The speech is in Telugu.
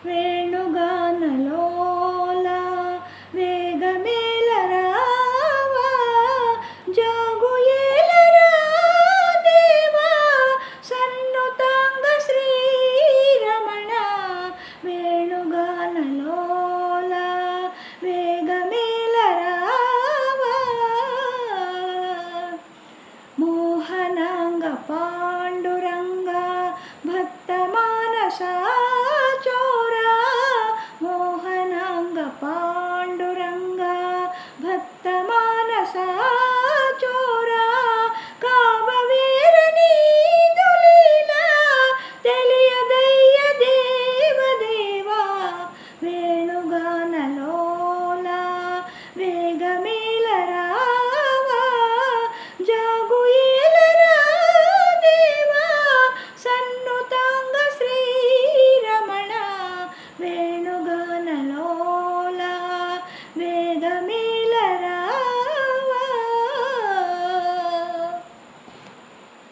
వేణుగానలోలా వేగమేల రావా జాగు ఏలరా దేవా సన్నుతాంగ శ్రీరమణ వేణుగానలోలా వేగమేల రావా మోహనాంగ పాండురంగ భక్త మానసా